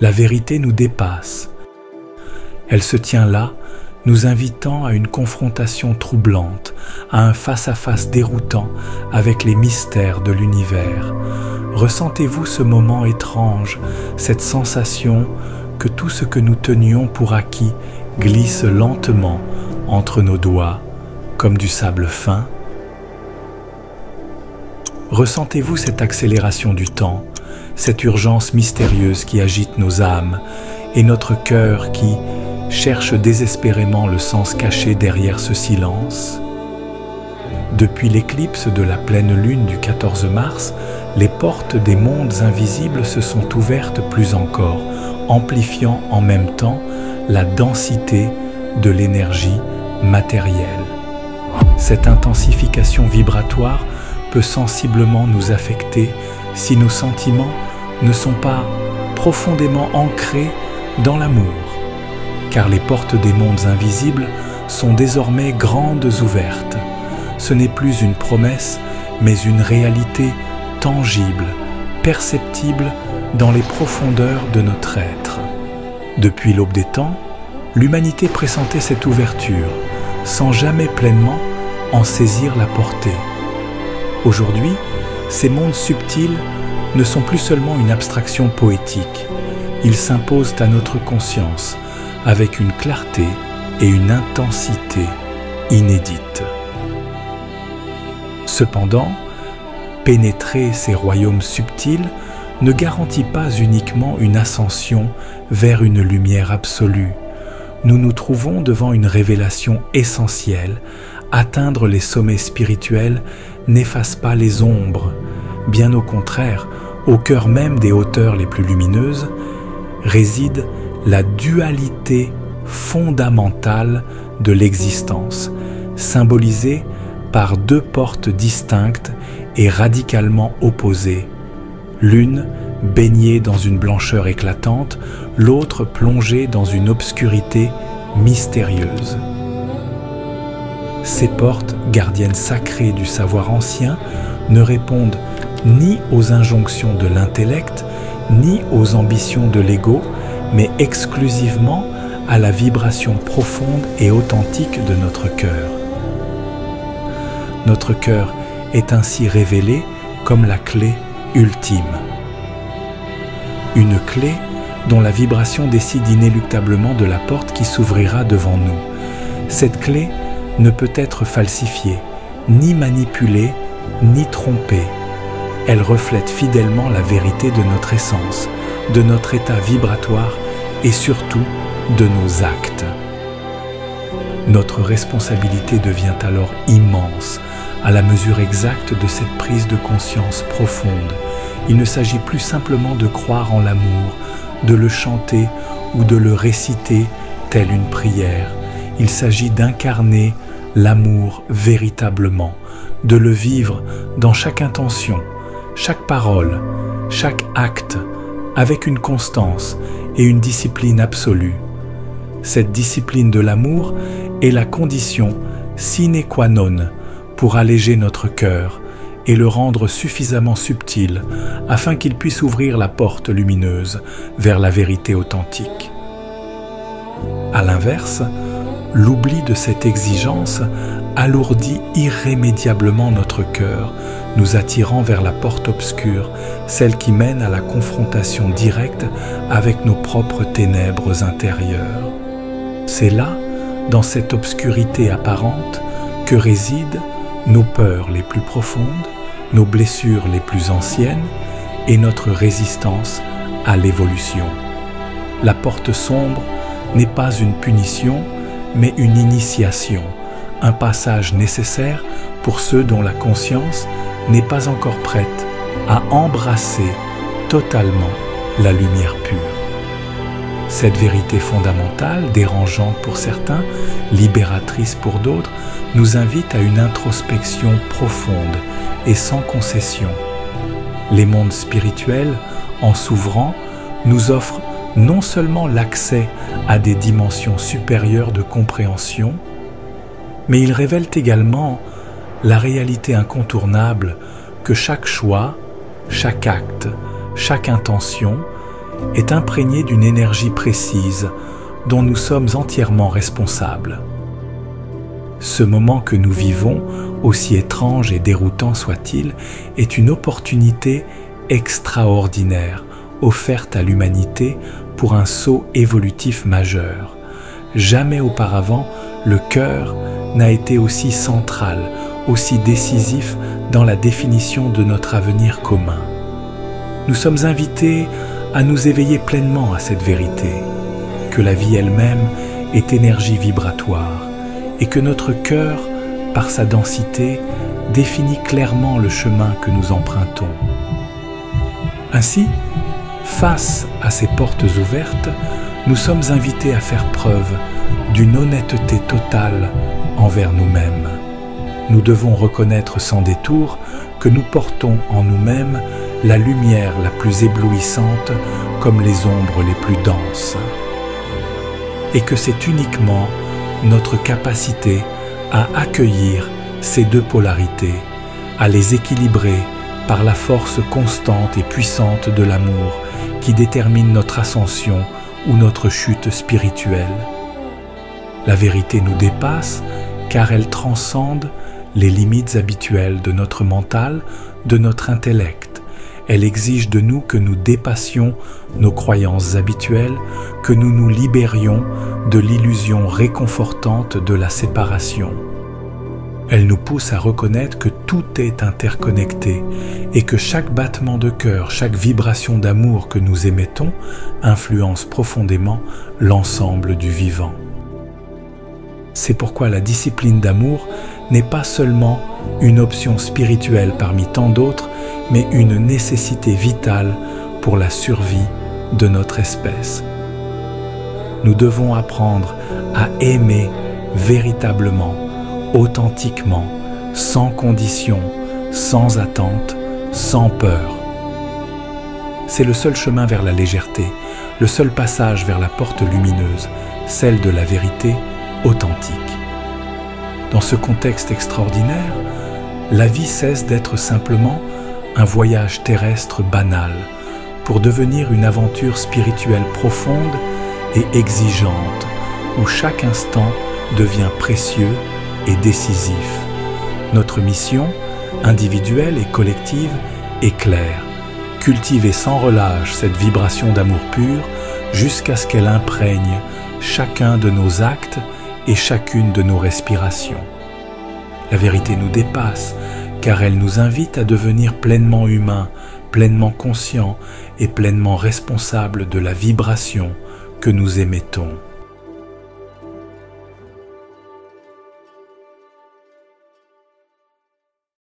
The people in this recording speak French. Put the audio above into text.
La vérité nous dépasse. Elle se tient là, nous invitant à une confrontation troublante, à un face-à-face déroutant avec les mystères de l'univers. Ressentez-vous ce moment étrange, cette sensation que tout ce que nous tenions pour acquis glisse lentement entre nos doigts, comme du sable fin? Ressentez-vous cette accélération du temps, cette urgence mystérieuse qui agite nos âmes et notre cœur qui cherche désespérément le sens caché derrière ce silence? Depuis l'éclipse de la pleine lune du 14 mars, les portes des mondes invisibles se sont ouvertes plus encore, amplifiant en même temps la densité de l'énergie matérielle. Cette intensification vibratoire peut sensiblement nous affecter si nos sentiments ne sont pas profondément ancrés dans l'amour, car les portes des mondes invisibles sont désormais grandes ouvertes. Ce n'est plus une promesse, mais une réalité tangible, perceptible dans les profondeurs de notre être. Depuis l'aube des temps, l'humanité pressentait cette ouverture, sans jamais pleinement en saisir la portée. Aujourd'hui, ces mondes subtils ne sont plus seulement une abstraction poétique, ils s'imposent à notre conscience avec une clarté et une intensité inédites. Cependant, pénétrer ces royaumes subtils ne garantit pas uniquement une ascension vers une lumière absolue. Nous nous trouvons devant une révélation essentielle. Atteindre les sommets spirituels n'efface pas les ombres. Bien au contraire, au cœur même des hauteurs les plus lumineuses, réside la dualité fondamentale de l'existence, symbolisée par deux portes distinctes et radicalement opposées. L'une baignée dans une blancheur éclatante, l'autre plongée dans une obscurité mystérieuse. Ces portes, gardiennes sacrées du savoir ancien, ne répondent ni aux injonctions de l'intellect, ni aux ambitions de l'ego, mais exclusivement à la vibration profonde et authentique de notre cœur. Notre cœur est ainsi révélé comme la clé ultime. Une clé dont la vibration décide inéluctablement de la porte qui s'ouvrira devant nous. Cette clé ne peut être falsifiée, ni manipulée, ni trompée. Elle reflète fidèlement la vérité de notre essence, de notre état vibratoire et surtout de nos actes. Notre responsabilité devient alors immense, à la mesure exacte de cette prise de conscience profonde. Il ne s'agit plus simplement de croire en l'amour, de le chanter ou de le réciter telle une prière. Il s'agit d'incarner l'amour véritablement, de le vivre dans chaque intention, chaque parole, chaque acte, avec une constance et une discipline absolue. Cette discipline de l'amour est la condition sine qua non pour alléger notre cœur et le rendre suffisamment subtil afin qu'il puisse ouvrir la porte lumineuse vers la vérité authentique. À l'inverse, l'oubli de cette exigence alourdit irrémédiablement notre cœur, nous attirant vers la porte obscure, celle qui mène à la confrontation directe avec nos propres ténèbres intérieures. C'est là, dans cette obscurité apparente, que résident nos peurs les plus profondes, nos blessures les plus anciennes et notre résistance à l'évolution. La porte sombre n'est pas une punition, mais une initiation, un passage nécessaire pour ceux dont la conscience n'est pas encore prête à embrasser totalement la lumière pure. Cette vérité fondamentale, dérangeante pour certains, libératrice pour d'autres, nous invite à une introspection profonde et sans concession. Les mondes spirituels, en s'ouvrant, nous offrent non seulement l'accès à des dimensions supérieures de compréhension, mais ils révèlent également la réalité incontournable que chaque choix, chaque acte, chaque intention est imprégné d'une énergie précise dont nous sommes entièrement responsables. Ce moment que nous vivons, aussi étrange et déroutant soit-il, est une opportunité extraordinaire offerte à l'humanité pour un saut évolutif majeur. Jamais auparavant, le cœur n'a été aussi central, aussi décisif dans la définition de notre avenir commun. Nous sommes invités à nous éveiller pleinement à cette vérité, que la vie elle-même est énergie vibratoire et que notre cœur, par sa densité, définit clairement le chemin que nous empruntons. Ainsi, face à ces portes ouvertes, nous sommes invités à faire preuve d'une honnêteté totale envers nous-mêmes. Nous devons reconnaître sans détour que nous portons en nous-mêmes la lumière la plus éblouissante comme les ombres les plus denses. Et que c'est uniquement notre capacité à accueillir ces deux polarités, à les équilibrer par la force constante et puissante de l'amour qui détermine notre ascension ou notre chute spirituelle. La vérité nous dépasse car elle transcende les limites habituelles de notre mental, de notre intellect. Elle exige de nous que nous dépassions nos croyances habituelles, que nous nous libérions de l'illusion réconfortante de la séparation. Elle nous pousse à reconnaître que tout est interconnecté et que chaque battement de cœur, chaque vibration d'amour que nous émettons influence profondément l'ensemble du vivant. C'est pourquoi la discipline d'amour n'est pas seulement une option spirituelle parmi tant d'autres, mais une nécessité vitale pour la survie de notre espèce. Nous devons apprendre à aimer véritablement, authentiquement, sans condition, sans attente, sans peur. C'est le seul chemin vers la légèreté, le seul passage vers la porte lumineuse, celle de la vérité authentique. Dans ce contexte extraordinaire, la vie cesse d'être simplement un voyage terrestre banal pour devenir une aventure spirituelle profonde et exigeante où chaque instant devient précieux et décisif. Notre mission, individuelle et collective, est claire. Cultiver sans relâche cette vibration d'amour pur jusqu'à ce qu'elle imprègne chacun de nos actes et chacune de nos respirations. La vérité nous dépasse, car elle nous invite à devenir pleinement humains, pleinement conscients et pleinement responsables de la vibration que nous émettons.